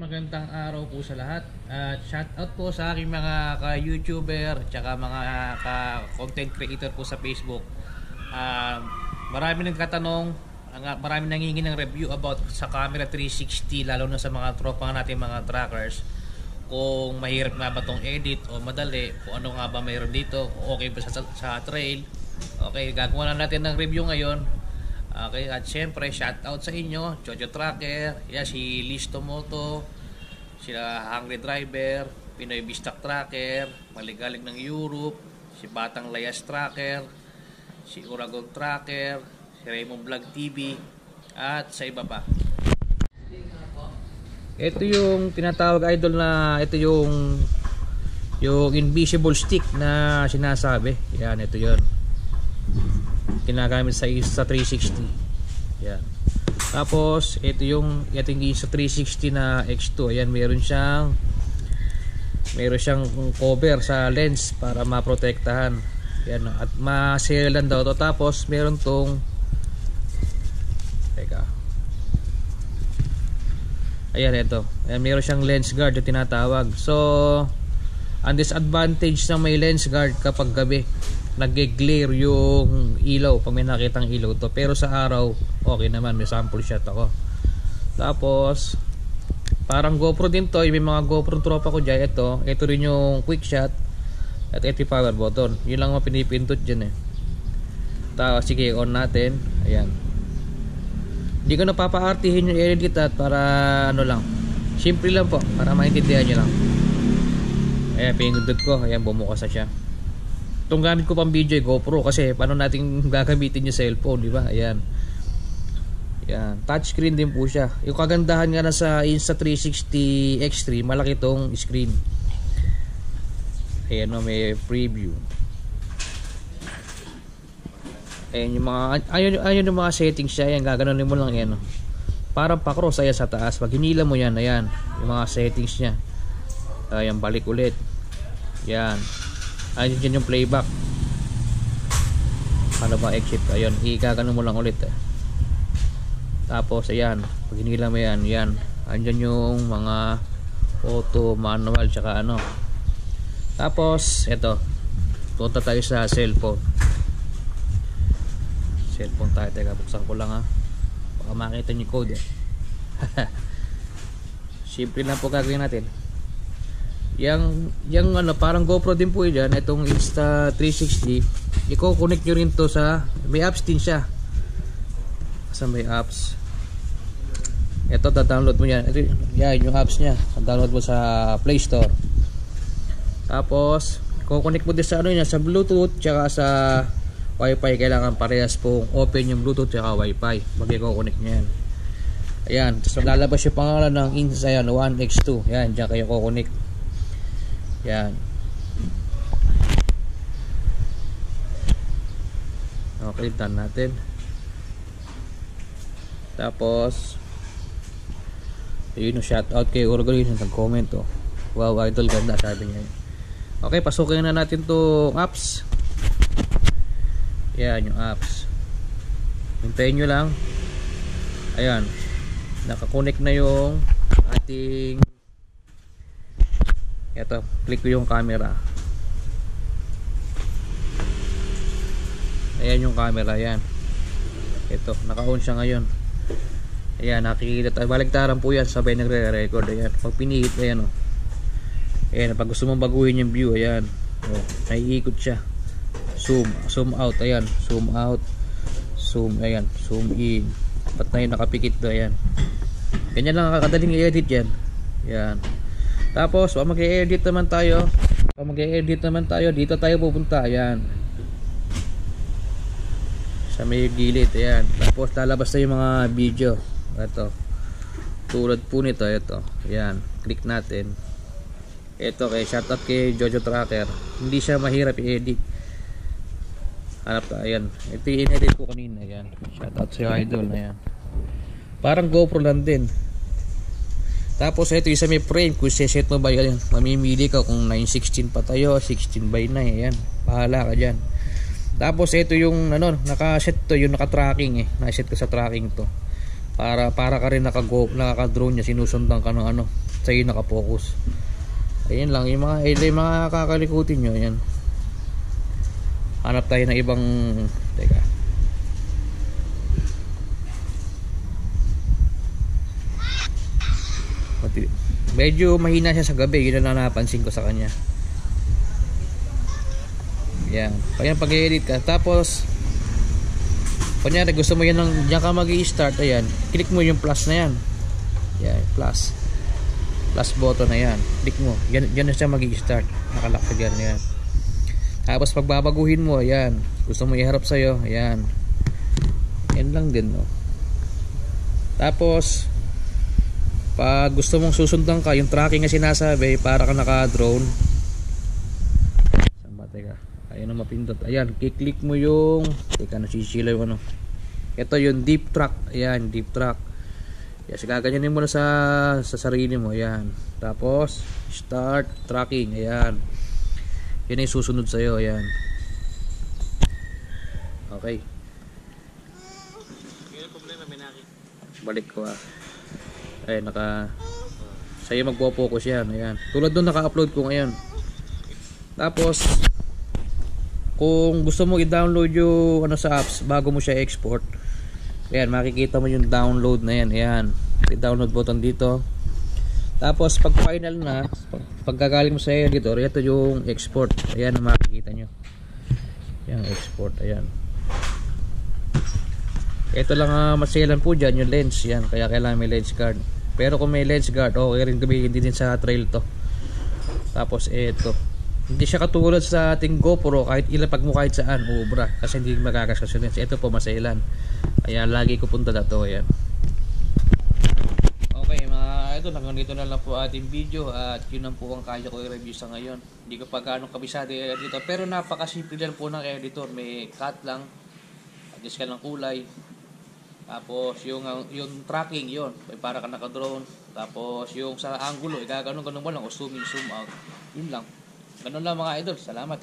Magandang araw po sa lahat at shoutout po sa aking mga ka-YouTuber tsaka mga ka-content creator po sa Facebook. Marami nagtatanong, marami nangingi ng review about sa camera 360, lalo na sa mga tropa natin mga trackers, kung mahirap nga ba tong edit o madali, kung ano nga ba mayroon dito, okay ba sa trail. Okay, gagawa na natin ng review ngayon. Okay, at syempre shoutout sa inyo, Jojo Tracker, si Listo Moto, sila Hungry Driver, Pinoy Bistak Tracker, Maligalig ng Europe, si Batang Layas Tracker, si Uragog Tracker, si Raymond Vlog TV, at sa iba pa. Ito yung tinatawag idol na ito yung invisible stick na sinasabi. Yan, ito yun. Ginagamit sa 360. Yan. Tapos ito yung sa 360 na X2. Ayan, meron siyang cover sa lens para maprotektahan. Yan, at ma-sealan daw to. Tapos meron tong ayan, ito. Ayan, meron siyang lens guard na tinatawag. So ang disadvantage ng may lens guard kapag gabi, nag-glare yung ilaw pag may nakitang ilaw to, pero sa araw okay naman, may sample shot ako. Tapos parang GoPro din to, may mga GoPro tropa ko dyan. Ito rin yung quick shot at ito yung power button, yun lang mga pinipindot dyan Tapos sige, on natin. Ayan, hindi ko napapaartihin yung edit at para ano lang, simple lang po, para maintindihan nyo lang. Ayan, pinindot ko, ayan, bumukas na siya. Itong gamit ko pang video ay GoPro, kasi paano natin gagamitin yung cellphone, di ba? Ayan. Ayan, touchscreen din po siya. Yung kagandahan nga na sa Insta360 X3, malaki tong screen. Ayan, may preview. Ayan yung mga ayun yung mga settings siya. Ayan, gaganunin mo lang yan. Parang pa-cross ayan sa taas. Pag hinila mo yan, ayan, yung mga settings niya. Ayan, balik ulit. Ayan. Ayun dyan yung playback. Paano ba exit? Ayun, igagano mo lang ulit Tapos ayan, pag hinila mo yan, yan, andyan yung mga auto, manual, tsaka ano. Tapos ito, punta tayo sa cellphone. Cellphone tayo. Teka, buksan ko lang baka makita nyo yung code Simple lang po gagawin natin. Yung ano, parang GoPro din po yan. Itong Insta360, i-connect nyo rin to sa, may apps din siya. Sa may apps, ito, download mo yan. Ito, yan yung apps nya, download mo sa Play Store. Tapos i-connect mo din sa ano niya, sa Bluetooth tsaka sa Wi-Fi. Kailangan parehas pong open yung Bluetooth tsaka Wi-Fi mag-i-connect nyo yan. Ayan, tapos lalabas yung pangalan ng Insta 1X2. Yan, dyan kayo connect. Yan. Okay, done natin. Tapos yun yung shoutout kay Urgol, yung nag-comment wow idol, ganda, sabi niya. Okay, pasukin na natin tong apps. Yan yung apps. Hintayin nyo lang. Ayan, nakakonect na yung ating, eto, click ko yung camera. Ayan yung camera, yan. Ito, naka-on siya ngayon. Ayan, nakikita tayo. Baligtaran po yan, sabay nagre-record. Ayan, pag pinihit, ayan ayan, pag gusto mong baguhin yung view, ayan, naiikot siya. Zoom out, ayan, zoom out, zoom, ayan, zoom in. Ba't na yun nakapikit do, ayan. Ganyan lang kakadaling i-edit yan. Ayan. Tapos mag-e-edit naman tayo. Dito tayo pupunta. Ayan, sa may gilid. Ayan. Tapos lalabas na yung mga video. Ito, tulad po nito. Ito, ayan, click natin. Ito, shoutout kay Jojo Tracker. Hindi siya mahirap i-edit. Hanap tayo. Ayan, ito yung in-edit ko kanina. Ayan, shoutout sa idol. Ayan, parang GoPro lang din. Tapos ito isa may frame, kung set mo ba yan, mamimili ka kung 916 pa tayo, 16:9. Ayan, bahala ka dyan. Tapos ito yung ano, nakaset to, yung naka-tracking nakaset ko sa tracking to. Para ka rin naka-drone niya, sinusundan ka ng ano, sa'yo nakapokus. Ayun lang, yung mga kakalikutin nyo, yan. Hanap tayo ng ibang, teka. Medyo mahina siya sa gabi, yun ang napansin ko sa kanya. Yan, kaya pag-edit ka, tapos kunyari gusto mo yan diyan ka mag-i-start, ayan, click mo yung plus na yan. Yan, plus button na yan, click mo, yan na siya mag-i-start, nakalock ka dyan, yan. Tapos pagbabaguhin mo, ayan, gusto mo iharap sa'yo, ayan, yan lang din, no? Tapos pag gusto mong susundan ka, yung tracking na sinasabi, para ka naka-drone. Saan ba, teka, ayun na mapindot, ayan, kiklik mo yung, teka, nasisila yung ano, ito yung deep track, ayan, deep track. Yes, gaganyanin mo na sa sarili mo, ayan. Tapos start tracking, ayan. Yan yung susunod sa'yo, ayan. Okay. Balik ko ay sa'yo magpo-focus yan, ayan. Tulad doon naka-upload ko ngayon. Tapos kung gusto mo i-download yung ano sa apps bago mo siya export, ayan, makikita mo yung download na yan, ayan. I-download button dito. Tapos pag final na, pagkagaling mo sa editor, ito yung export, ayan ang makikita nyo, ayan, export, ayan. Ito lang maselan po dyan, yung lens, yan, kaya kailangan may lens guard. Pero kung may lens guard, okay rin gamitin din sa trail to. Tapos ito, hindi siya katulad sa ating GoPro, kahit ilapag mo kahit saan, ubra, kasi hindi magkakasya lens. Ito po maselan, kaya lagi ko punta na to, ayan. Okay mga idol, hanggang dito na lang po ating video, at yun lang po ang kaya ko i-review sa ngayon. Hindi ko pa gaano kabisado yung editor, pero napakasimple lang po ng editor. May cut lang, adjust ka ng kulay, tapos yung tracking yun, para ka naka-drone. Tapos yung sa angulo, gano'n mo lang, o zoom in, zoom out, yun lang. Ganun lang mga idol, salamat.